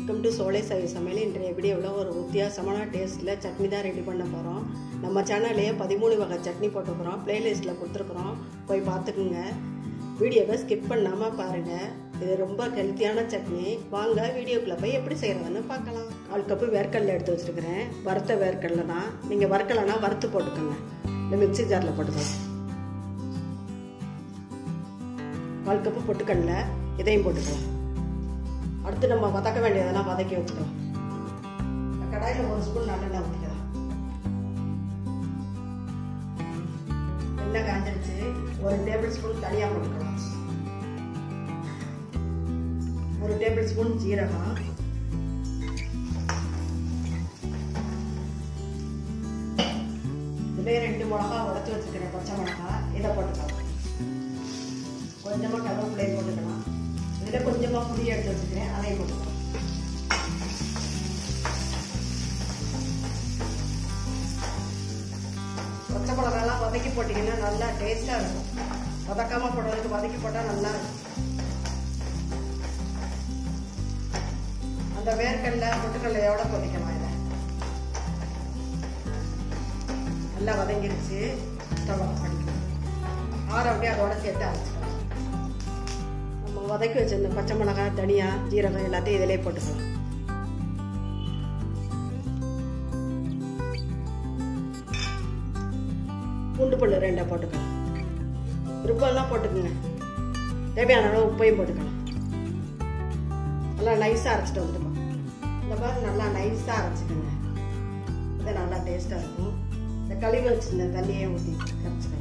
Welcome to சோலை சாய் சமையல். இன்றைய வீடியோவில் ஒரு வித்தியாசமான டேஸ்ட்டில் சட்னி தான் ரெடி பண்ண போகிறோம். நம்ம சேனல்லையே 13 வகை சட்னி போட்டுக்கிறோம், ப்ளேலிஸ்ட்டில் கொடுத்துருக்குறோம், போய் பார்த்துக்குங்க. வீடியோவை ஸ்கிப் பண்ணாமல் பாருங்கள். இது ரொம்ப ஹெல்த்தியான சட்னி. வாங்க வீடியோக்குள்ளே போய் எப்படி செய்கிறதுன்னு பார்க்கலாம். 4 கப்பு வேர்க்கடலை எடுத்து வச்சுருக்கிறேன். வறுத்த வேர்க்கடலை தான். நீங்கள் வறுக்கலைன்னா வறுத்து போட்டுக்கோங்க. இந்த மிக்ஸி ஜாரில் போட்டுக்கோங்க. 4 கப்பு பொட்டுக்கடலை, இதையும் போட்டுக்கலாம். அடுத்து நம்ம வதக்க வேண்டியதெல்லாம் வதக்கி வச்சுக்கலாம். கடாயில் 1 ஸ்பூன் நல்லெண்ணெய் ஊற்றிக்கலாம். எண்ணெய் காஞ்சிருச்சு. 1 டேபிள் ஸ்பூன் தனியாக போட்டுக்கலாம். 1 டேபிள் ஸ்பூன் ஜீரகம், இதுலேயே 2 மிளகா உடச்சி வச்சுக்கிறேன், பச்சை மிளகா, இதை போட்டுக்கலாம். கொஞ்சமாக கருவேப்பிலையை போட்டுக்கலாம். இதில் கொஞ்சமாக புளி எடுத்து வச்சுக்கிறேன், அதையும் போட்டுக்கலாம். பச்சை மிளகாலாம் வதக்கி போட்டிங்கன்னா நல்லா டேஸ்ட்டாக இருக்கும். வதக்காமல் போடுறதுக்கு வதக்கி போட்டால் நல்லா இருக்கும். அந்த வேர்க்கடலை பொட்டுக்கடலையோட கொதிக்கலாம். இதை நல்லா வதங்கிருச்சு. ஸ்டவ் ஆஃப் பண்ணிக்கலாம். ஆற அப்படியே அதோட சேர்த்து அரைச்சிக்கலாம். நம்ம வதக்கி வச்சிருந்த பச்சை மிளகாய், தனியா, ஜீரகம் எல்லாத்தையும் இதிலே போட்டுக்கலாம். பூண்டு பல்லு 2 போட்டுக்கலாம். விருப்பம்லாம் போட்டுக்கோங்க. தேவையான அளவு உப்பையும் போட்டுக்கலாம். நல்லா நைஸாக அரைச்சிட்டு வந்துடுமா. இந்த மாதிரி நல்லா நைஸாக அரைச்சிக்கோங்க. இது நல்லா டேஸ்ட்டாக இருக்கும். இந்த கழுவி வச்சிருந்த தண்ணியை ஊற்றி கரைச்சிக்கலாம்.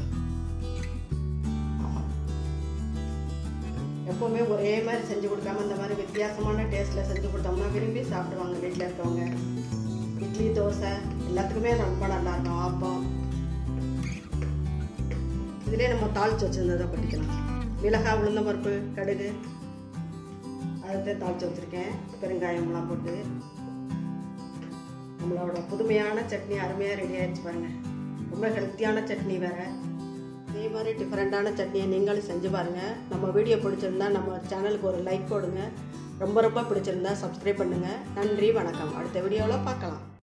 எப்போவுமே ஒரே மாதிரி செஞ்சு கொடுக்காம இந்த மாதிரி வித்தியாசமான டேஸ்ட்டில் செஞ்சு கொடுத்தோம்னா விரும்பி சாப்பிடுவாங்க வீட்டில் இருக்கவங்க. இட்லி, தோசை எல்லாத்துக்குமே ரொம்ப நல்லாயிருக்கும். ஆப்பம் இதிலே நம்ம தாளித்து வச்சுருந்ததை கொட்டிக்கலாம். மிளகாய், உளுந்தம் பருப்பு, கடுகு அதை தாளித்து வச்சுருக்கேன். பெருங்காயம்லாம் போட்டு நம்மளோட புதுமையான சட்னி அருமையாக ரெடி ஆகிடுச்சு பாருங்கள். ரொம்ப ஹெல்த்தியான சட்னி வேறு. இதே மாதிரி டிஃப்ரெண்ட்டான சட்னியை நீங்களும் செஞ்சு பாருங்கள். நம்ம வீடியோ பிடிச்சிருந்தா நம்ம சேனலுக்கு ஒரு லைக் போடுங்க. ரொம்ப பிடிச்சிருந்தா சப்ஸ்கிரைப் பண்ணுங்கள். நன்றி, வணக்கம். அடுத்த வீடியோவில் பார்க்கலாம்.